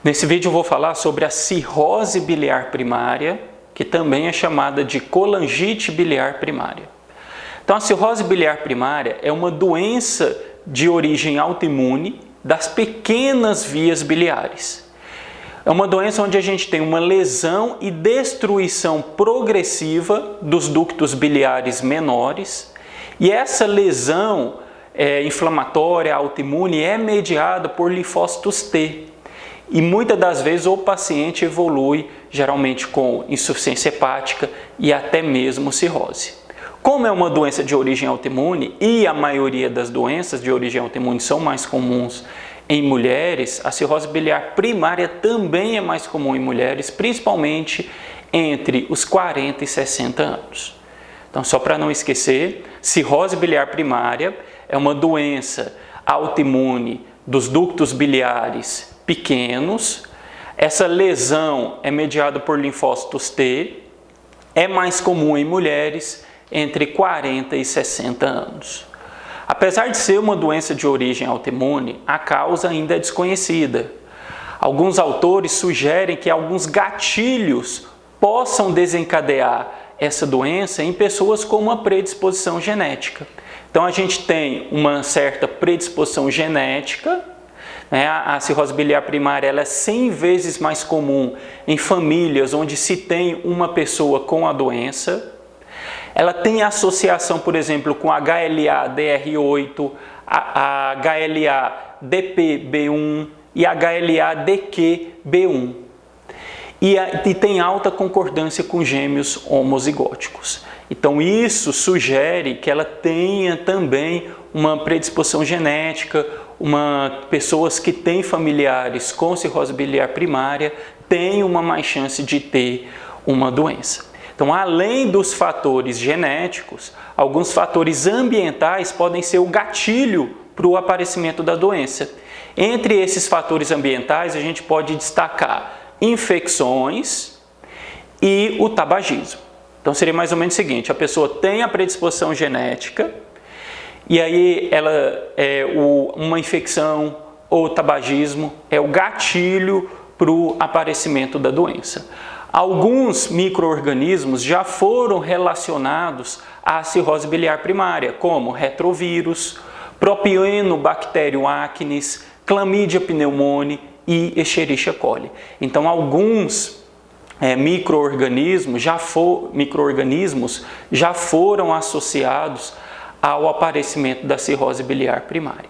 Nesse vídeo eu vou falar sobre a cirrose biliar primária, que também é chamada de colangite biliar primária. Então, a cirrose biliar primária é uma doença de origem autoimune das pequenas vias biliares. É uma doença onde a gente tem uma lesão e destruição progressiva dos ductos biliares menores, e essa lesão inflamatória autoimune é mediada por linfócitos T. E muitas das vezes o paciente evolui geralmente com insuficiência hepática e até mesmo cirrose. Como é uma doença de origem autoimune e a maioria das doenças de origem autoimune são mais comuns em mulheres, a cirrose biliar primária também é mais comum em mulheres, principalmente entre os 40 e 60 anos. Então, só para não esquecer, cirrose biliar primária é uma doença autoimune dos ductos biliares pequenos. Essa lesão é mediada por linfócitos T, é mais comum em mulheres entre 40 e 60 anos. Apesar de ser uma doença de origem autoimune, a causa ainda é desconhecida. Alguns autores sugerem que alguns gatilhos possam desencadear essa doença em pessoas com uma predisposição genética. Então a gente tem uma certa predisposição genética, né? A cirrose biliar primária ela é 100 vezes mais comum em famílias onde se tem uma pessoa com a doença. Ela tem associação, por exemplo, com HLA-DR8, a HLA-DPB1 e HLA-DQB1. E tem alta concordância com gêmeos homozigóticos. Então isso sugere que ela tenha também uma predisposição genética, pessoas que têm familiares com cirrose biliar primária têm uma mais chance de ter uma doença. Então, além dos fatores genéticos, alguns fatores ambientais podem ser o gatilho para o aparecimento da doença. Entre esses fatores ambientais, a gente pode destacar infecções e o tabagismo. Então, seria mais ou menos o seguinte: a pessoa tem a predisposição genética, e aí uma infecção ou tabagismo é o gatilho para o aparecimento da doença. Alguns micro-organismos já foram relacionados à cirrose biliar primária, como retrovírus, Propionibacterium acnes, Chlamydia pneumoniae e Escherichia coli. Então, alguns micro-organismos já foram associados ao aparecimento da cirrose biliar primária.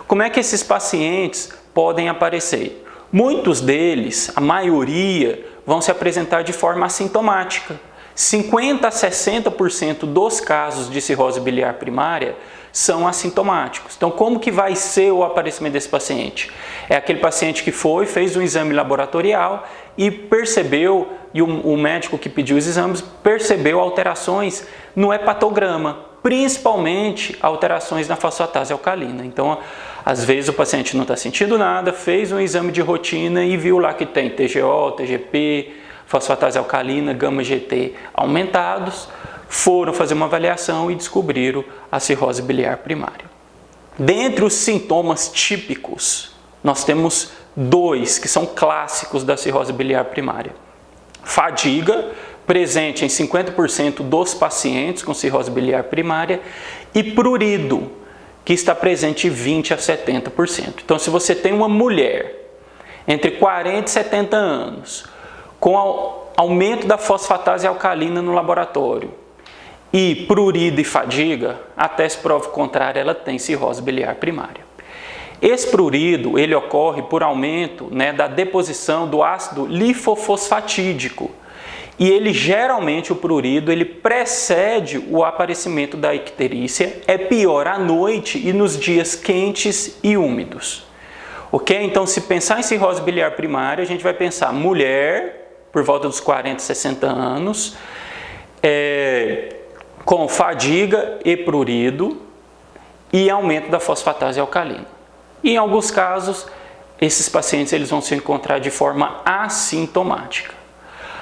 Como é que esses pacientes podem aparecer? Muitos deles, a maioria, vão se apresentar de forma assintomática. 50 a 60% dos casos de cirrose biliar primária são assintomáticos. Então, como que vai ser o aparecimento desse paciente? É aquele paciente que fez um exame laboratorial e percebeu, e o médico que pediu os exames percebeu alterações no hepatograma, principalmente alterações na fosfatase alcalina. Então, às vezes o paciente não está sentindo nada, fez um exame de rotina e viu lá que tem TGO, TGP, fosfatase alcalina, gama-GT aumentados, foram fazer uma avaliação e descobriram a cirrose biliar primária. Dentre os sintomas típicos, nós temos dois que são clássicos da cirrose biliar primária. Fadiga, presente em 50% dos pacientes com cirrose biliar primária, e prurido, que está presente em 20 a 70%. Então, se você tem uma mulher entre 40 e 70 anos, com aumento da fosfatase alcalina no laboratório, e prurido e fadiga, até se prova o contrário, ela tem cirrose biliar primária. Esse prurido, ele ocorre por aumento da deposição do ácido lipofosfatídico. E ele geralmente, o prurido, ele precede o aparecimento da icterícia, é pior à noite e nos dias quentes e úmidos. Ok? Então, se pensar em cirrose biliar primária, a gente vai pensar mulher, por volta dos 40, 60 anos, com fadiga e prurido e aumento da fosfatase alcalina. E em alguns casos, esses pacientes eles vão se encontrar de forma assintomática.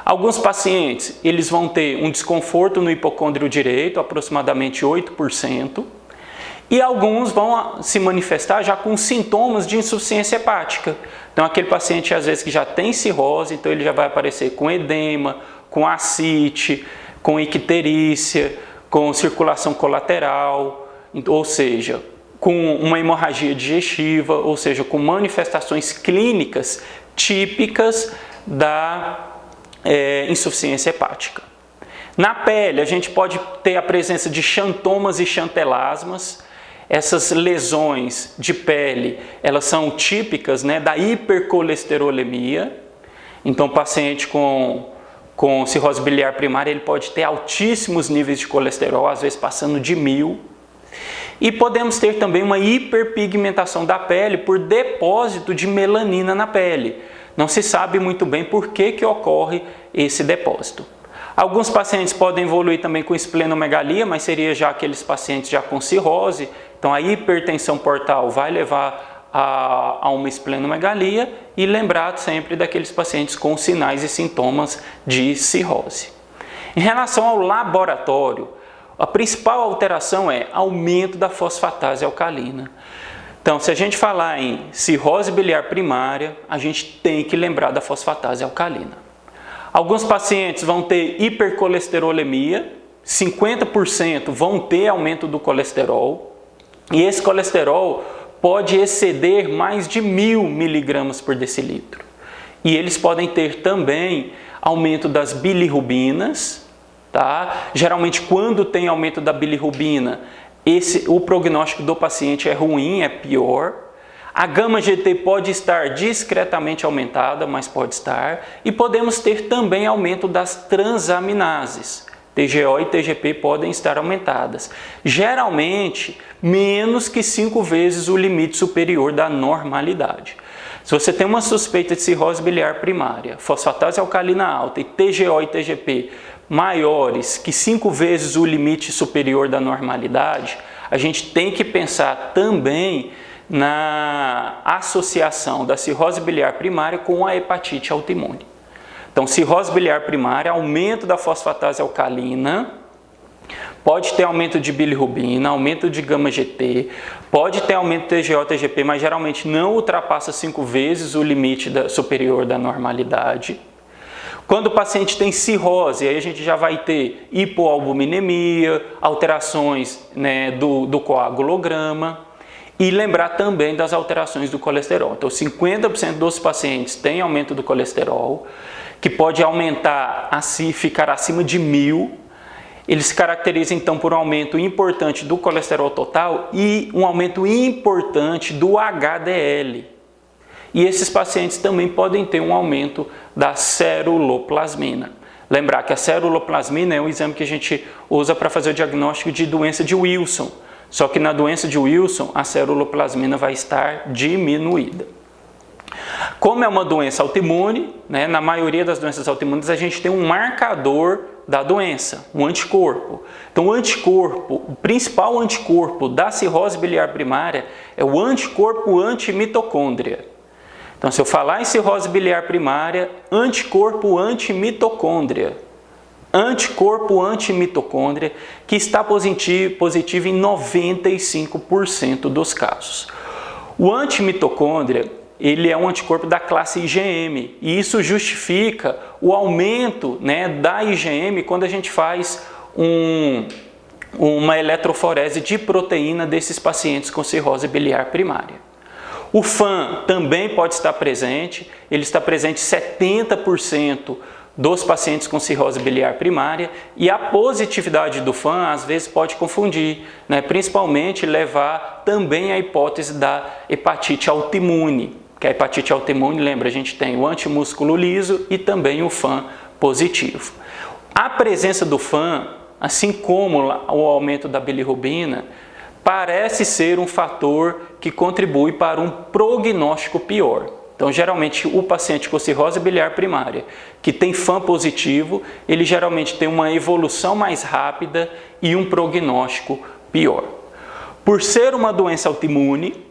Alguns pacientes eles vão ter um desconforto no hipocôndrio direito, aproximadamente 8%, e alguns vão se manifestar já com sintomas de insuficiência hepática. Então aquele paciente às vezes que já tem cirrose, então ele já vai aparecer com edema, com ascite, com icterícia, com circulação colateral, ou seja, com uma hemorragia digestiva, ou seja, com manifestações clínicas típicas da insuficiência hepática. Na pele, a gente pode ter a presença de xantomas e xantelasmas. Essas lesões de pele, elas são típicas, né, da hipercolesterolemia. Então, o paciente com cirrose biliar primária, ele pode ter altíssimos níveis de colesterol, às vezes passando de 1000. E podemos ter também uma hiperpigmentação da pele por depósito de melanina na pele. Não se sabe muito bem por que ocorre esse depósito. Alguns pacientes podem evoluir também com esplenomegalia, mas seria já aqueles pacientes já com cirrose. Então a hipertensão portal vai levar a uma esplenomegalia, e lembrar sempre daqueles pacientes com sinais e sintomas de cirrose. Em relação ao laboratório, a principal alteração é aumento da fosfatase alcalina. Então, se a gente falar em cirrose biliar primária, a gente tem que lembrar da fosfatase alcalina. Alguns pacientes vão ter hipercolesterolemia, 50% vão ter aumento do colesterol, e esse colesterol pode exceder mais de 1000 miligramas por decilitro. E eles podem ter também aumento das bilirrubinas, tá? Geralmente, quando tem aumento da bilirrubina, o prognóstico do paciente é ruim, é pior. A gama-GT pode estar discretamente aumentada, mas pode estar. E podemos ter também aumento das transaminases. TGO e TGP podem estar aumentadas. Geralmente, menos que 5 vezes o limite superior da normalidade. Se você tem uma suspeita de cirrose biliar primária, fosfatase alcalina alta e TGO e TGP maiores que 5 vezes o limite superior da normalidade, a gente tem que pensar também na associação da cirrose biliar primária com a hepatite autoimune. Então, cirrose biliar primária, aumento da fosfatase alcalina, pode ter aumento de bilirrubina, aumento de gama-GT, pode ter aumento de TGO, TGP, mas geralmente não ultrapassa 5 vezes o limite superior da normalidade. Quando o paciente tem cirrose, aí a gente já vai ter hipoalbuminemia, alterações, né, do coagulograma, e lembrar também das alterações do colesterol. Então, 50% dos pacientes têm aumento do colesterol, que pode aumentar, assim, ficar acima de 1000. Ele se caracteriza então por um aumento importante do colesterol total e um aumento importante do HDL. E esses pacientes também podem ter um aumento da ceruloplasmina. Lembrar que a ceruloplasmina é um exame que a gente usa para fazer o diagnóstico de doença de Wilson. Só que na doença de Wilson, a ceruloplasmina vai estar diminuída. Como é uma doença autoimune, né, na maioria das doenças autoimunes a gente tem um marcador da doença, um anticorpo. Então o principal anticorpo da cirrose biliar primária é o anticorpo antimitocôndria. Então, se eu falar em cirrose biliar primária, anticorpo antimitocôndria. Anticorpo antimitocôndria que está positivo em 95% dos casos. O antimitocôndria, ele é um anticorpo da classe IgM, e isso justifica o aumento, né, da IgM quando a gente faz uma eletroforese de proteína desses pacientes com cirrose biliar primária. O FAM também pode estar presente, ele está presente em 70% dos pacientes com cirrose biliar primária, e a positividade do FAM às vezes pode confundir, né? Principalmente levar também à hipótese da hepatite autoimune, que a hepatite autoimune, lembra, a gente tem o antimúsculo liso e também o FAM positivo. A presença do FAM, assim como o aumento da bilirrubina, parece ser um fator que contribui para um prognóstico pior. Então, geralmente, o paciente com cirrose biliar primária, que tem FAM positivo, ele geralmente tem uma evolução mais rápida e um prognóstico pior. Por ser uma doença autoimune,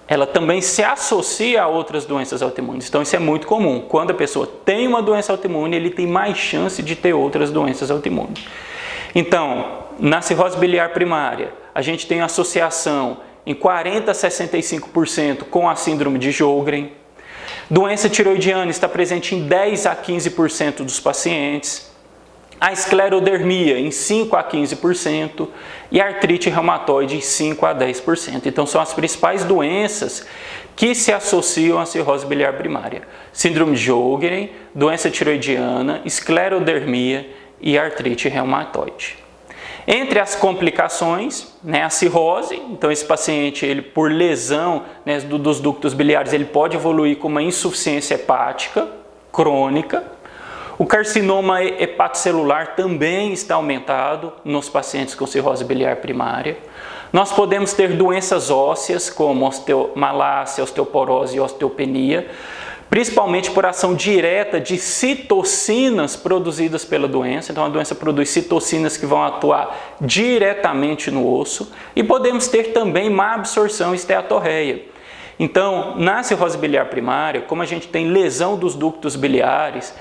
ela também se associa a outras doenças autoimunes. Então, isso é muito comum. Quando a pessoa tem uma doença autoimune, ele tem mais chance de ter outras doenças autoimunes. Então, na cirrose biliar primária, a gente tem associação em 40% a 65% com a síndrome de Sjögren. Doença tiroidiana está presente em 10 a 15% dos pacientes. A esclerodermia em 5 a 15% e a artrite reumatoide em 5 a 10%. Então são as principais doenças que se associam à cirrose biliar primária. Síndrome de Sjögren, doença tiroidiana, esclerodermia e artrite reumatoide. Entre as complicações, a cirrose, então esse paciente, ele, por lesão dos ductos biliares, ele pode evoluir com uma insuficiência hepática crônica. O carcinoma hepatocelular também está aumentado nos pacientes com cirrose biliar primária. Nós podemos ter doenças ósseas como osteomalácia, osteoporose e osteopenia, principalmente por ação direta de citocinas produzidas pela doença. Então a doença produz citocinas que vão atuar diretamente no osso. E podemos ter também má absorção esteatorreia. Então, na cirrose biliar primária, como a gente tem lesão dos ductos biliares,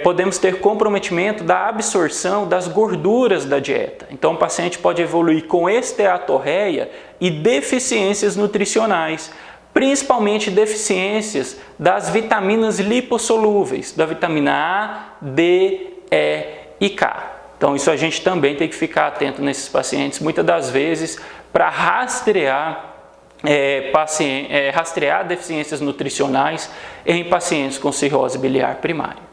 podemos ter comprometimento da absorção das gorduras da dieta. Então, o paciente pode evoluir com esteatorreia e deficiências nutricionais, principalmente deficiências das vitaminas lipossolúveis, da vitamina A, D, E e K. Então, isso a gente também tem que ficar atento nesses pacientes, muitas das vezes, para rastrear deficiências nutricionais em pacientes com cirrose biliar primária.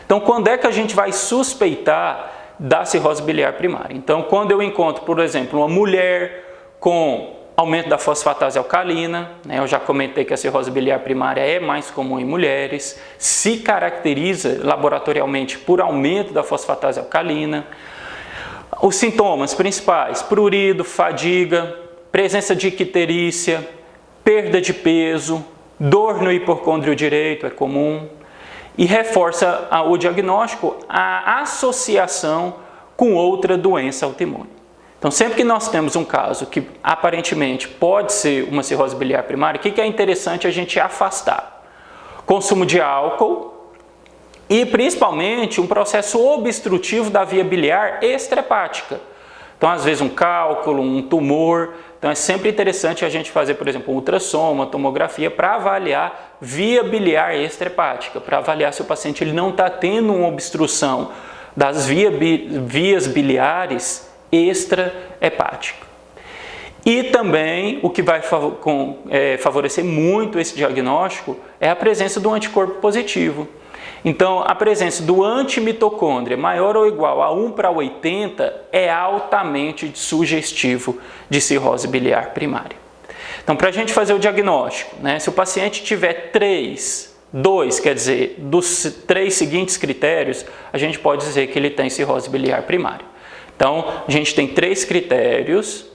Então, quando é que a gente vai suspeitar da cirrose biliar primária? Então, quando eu encontro, por exemplo, uma mulher com aumento da fosfatase alcalina, eu já comentei que a cirrose biliar primária é mais comum em mulheres, se caracteriza laboratorialmente por aumento da fosfatase alcalina. Os sintomas principais: prurido, fadiga, presença de icterícia, perda de peso, dor no hipocôndrio direito é comum, e reforça o diagnóstico a associação com outra doença autoimune. Então, sempre que nós temos um caso que aparentemente pode ser uma cirrose biliar primária, o que é interessante a gente afastar? Consumo de álcool e, principalmente, um processo obstrutivo da via biliar extrahepática. Então, às vezes, um cálculo, um tumor. Então, é sempre interessante a gente fazer, por exemplo, um ultrassom, uma tomografia, para avaliar via biliar extrahepática, para avaliar se o paciente ele não está tendo uma obstrução das vias biliares extrahepática. E também, o que vai favorecer muito esse diagnóstico é a presença do anticorpo positivo. Então, a presença do antimitocôndria maior ou igual a 1/80 é altamente sugestivo de cirrose biliar primária. Então, para a gente fazer o diagnóstico, se o paciente tiver 2, quer dizer, dos 3 seguintes critérios, a gente pode dizer que ele tem cirrose biliar primária. Então, a gente tem 3 critérios.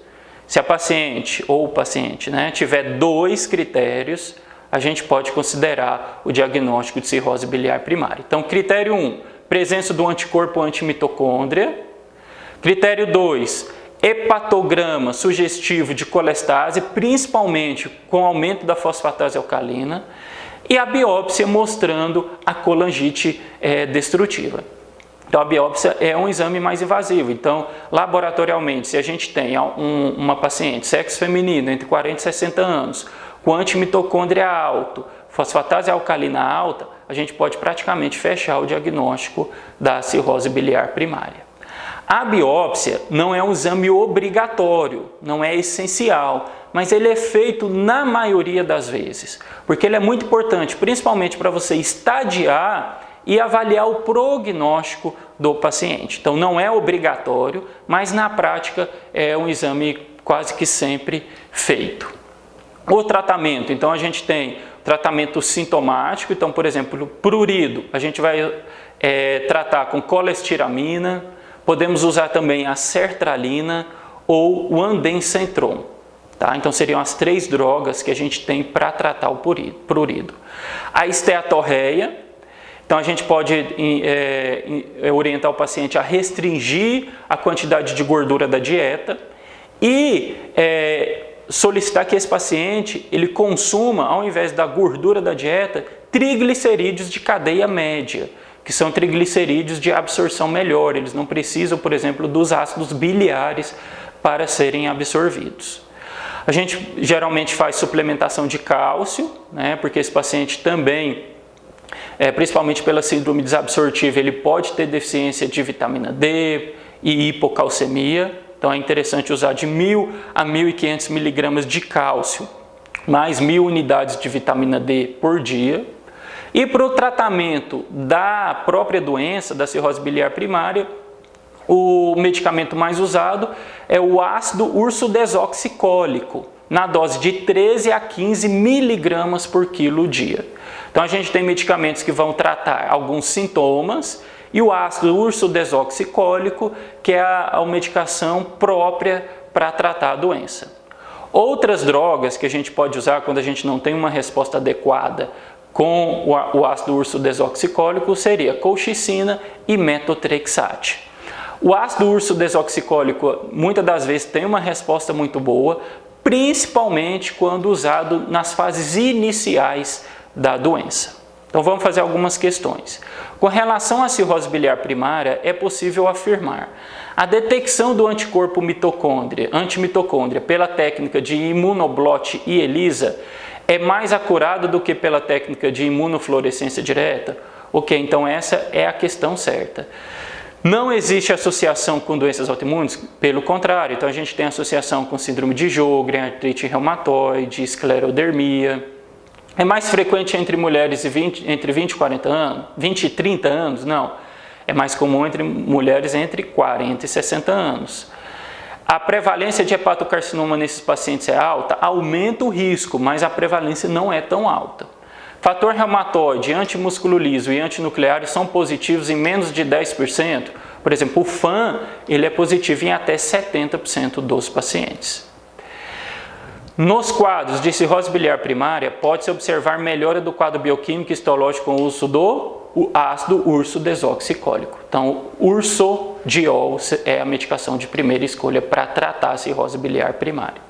Se a paciente ou o paciente tiver 2 critérios, a gente pode considerar o diagnóstico de cirrose biliar primária. Então, critério 1, presença do anticorpo antimitocôndria. Critério 2, hepatograma sugestivo de colestase, principalmente com aumento da fosfatase alcalina. E a biópsia mostrando a colangite destrutiva. Então, a biópsia é um exame mais invasivo. Então, laboratorialmente, se a gente tem uma paciente, sexo feminino, entre 40 e 60 anos, com antimitocôndria alto, fosfatase alcalina alta, a gente pode praticamente fechar o diagnóstico da cirrose biliar primária. A biópsia não é um exame obrigatório, não é essencial, mas ele é feito na maioria das vezes, porque ele é muito importante, principalmente para você estadiar e avaliar o prognóstico do paciente. Então, não é obrigatório, mas na prática é um exame quase que sempre feito. O tratamento, então a gente tem tratamento sintomático. Então, por exemplo, prurido, a gente vai tratar com colestiramina, podemos usar também a sertralina ou o andensentron. Tá? Então, seriam as 3 drogas que a gente tem para tratar o prurido. A esteatorreia, então a gente pode orientar o paciente a restringir a quantidade de gordura da dieta e solicitar que esse paciente ele consuma, ao invés da gordura da dieta, triglicerídeos de cadeia média, que são triglicerídeos de absorção melhor. Eles não precisam, por exemplo, dos ácidos biliares para serem absorvidos. A gente geralmente faz suplementação de cálcio, né, porque esse paciente também, principalmente pela síndrome desabsortiva, ele pode ter deficiência de vitamina D e hipocalcemia. Então é interessante usar de 1.000 a 1.500 miligramas de cálcio, mais 1.000 unidades de vitamina D por dia. E para o tratamento da própria doença, da cirrose biliar primária, o medicamento mais usado é o ácido ursodesoxicólico, na dose de 13 a 15 miligramas por quilo dia. Então a gente tem medicamentos que vão tratar alguns sintomas, e o ácido ursodesoxicólico, que é a medicação própria para tratar a doença. Outras drogas que a gente pode usar quando a gente não tem uma resposta adequada com o ácido ursodesoxicólico seria colchicina e metotrexate. O ácido ursodesoxicólico muitas das vezes tem uma resposta muito boa, principalmente quando usado nas fases iniciais da doença. Então vamos fazer algumas questões. Com relação à cirrose biliar primária, é possível afirmar a detecção do anticorpo antimitocôndria pela técnica de imunoblot e ELISA é mais acurada do que pela técnica de imunofluorescência direta? Ok, então essa é a questão certa. Não existe associação com doenças autoimunes? Pelo contrário, então a gente tem associação com síndrome de Sjögren, artrite reumatoide, esclerodermia. É mais frequente entre mulheres entre 20 e 40 anos? 20 e 30 anos? Não. É mais comum entre mulheres entre 40 e 60 anos. A prevalência de hepatocarcinoma nesses pacientes é alta? Aumenta o risco, mas a prevalência não é tão alta. Fator reumatoide, antimusculo liso e antinucleares são positivos em menos de 10%. Por exemplo, o FAN ele é positivo em até 70% dos pacientes. Nos quadros de cirrose biliar primária, pode-se observar melhora do quadro bioquímico e histológico com o uso do ácido ursodesoxicólico. Então, ursodiol é a medicação de primeira escolha para tratar a cirrose biliar primária.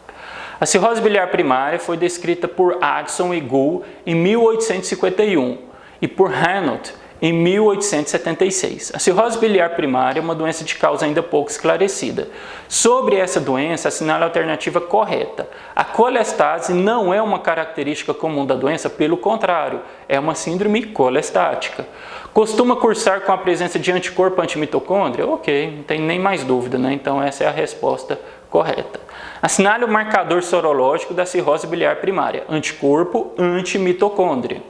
A cirrose biliar primária foi descrita por Addison e Gould em 1851 e por Hanot em 1876. A cirrose biliar primária é uma doença de causa ainda pouco esclarecida. Sobre essa doença, assinale a alternativa correta. A colestase não é uma característica comum da doença, pelo contrário, é uma síndrome colestática. Costuma cursar com a presença de anticorpo antimitocôndria? Ok, não tem nem mais dúvida, né? Então essa é a resposta correta. Assinale o marcador sorológico da cirrose biliar primária, anticorpo antimitocôndria.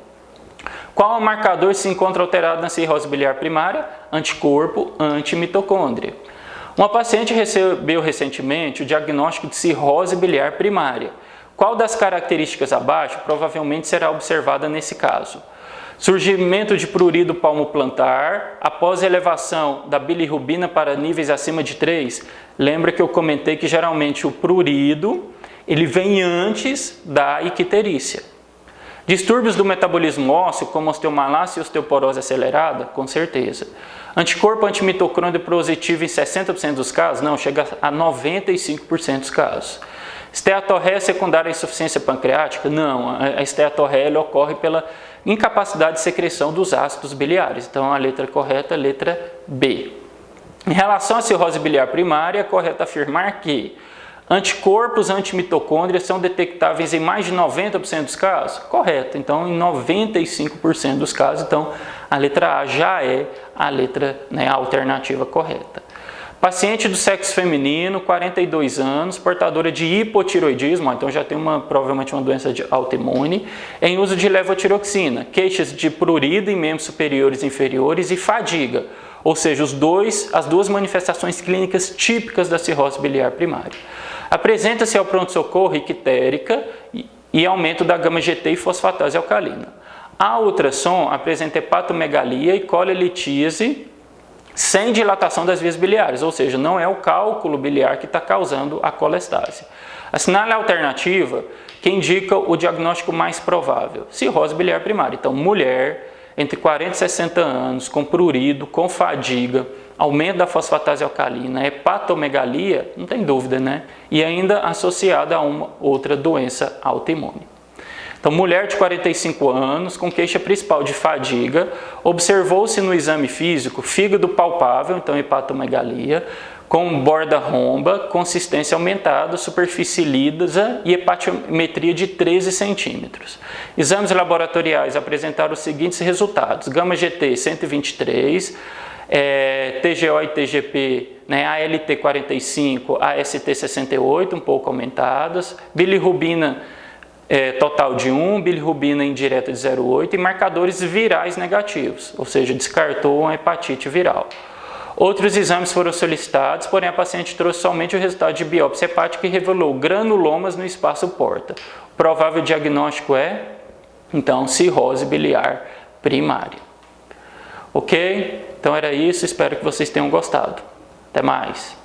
Qual o marcador se encontra alterado na cirrose biliar primária? Anticorpo antimitocôndria. Uma paciente recebeu recentemente o diagnóstico de cirrose biliar primária. Qual das características abaixo provavelmente será observada nesse caso? Surgimento de prurido palmoplantar após elevação da bilirrubina para níveis acima de 3. Lembra que eu comentei que geralmente o prurido ele vem antes da icterícia. Distúrbios do metabolismo ósseo, como osteomalácia e osteoporose acelerada? Com certeza. Anticorpo antimitocôndria positivo em 60% dos casos? Não, chega a 95% dos casos. Esteatorreia secundária à insuficiência pancreática? Não, a esteatorreia ocorre pela incapacidade de secreção dos ácidos biliares. Então a letra correta é a letra B. Em relação à cirrose biliar primária, é correto afirmar que anticorpos antimitocôndria são detectáveis em mais de 90% dos casos? Correto. Então, em 95% dos casos, então a letra A já é a letra, a alternativa correta. Paciente do sexo feminino, 42 anos, portadora de hipotiroidismo, então já tem provavelmente uma doença autoimune, em uso de levotiroxina, queixas de prurido em membros superiores e inferiores e fadiga, ou seja, as duas manifestações clínicas típicas da cirrose biliar primária. Apresenta-se ao pronto-socorro ictérica e aumento da gama-GT e fosfatase alcalina. A ultrassom apresenta hepatomegalia e colelitíase sem dilatação das vias biliares, ou seja, não é o cálculo biliar que está causando a colestase. Assinale a alternativa que indica o diagnóstico mais provável, cirrose biliar primária. Então, mulher entre 40 e 60 anos, com prurido, com fadiga, aumento da fosfatase alcalina, hepatomegalia, não tem dúvida, né? E ainda associada a uma outra doença autoimune. Então, mulher de 45 anos, com queixa principal de fadiga, observou-se no exame físico fígado palpável, então hepatomegalia, com borda romba, consistência aumentada, superfície lisa e hepatometria de 13 centímetros. Exames laboratoriais apresentaram os seguintes resultados: gama GT 123, TGO e TGP, né, ALT 45, AST 68, um pouco aumentadas, bilirrubina total de 1, bilirrubina indireta de 0,8 e marcadores virais negativos, ou seja, descartou uma hepatite viral. Outros exames foram solicitados, porém a paciente trouxe somente o resultado de biópsia hepática e revelou granulomas no espaço porta. O provável diagnóstico é, então, cirrose biliar primária. Ok? Então era isso, espero que vocês tenham gostado. Até mais!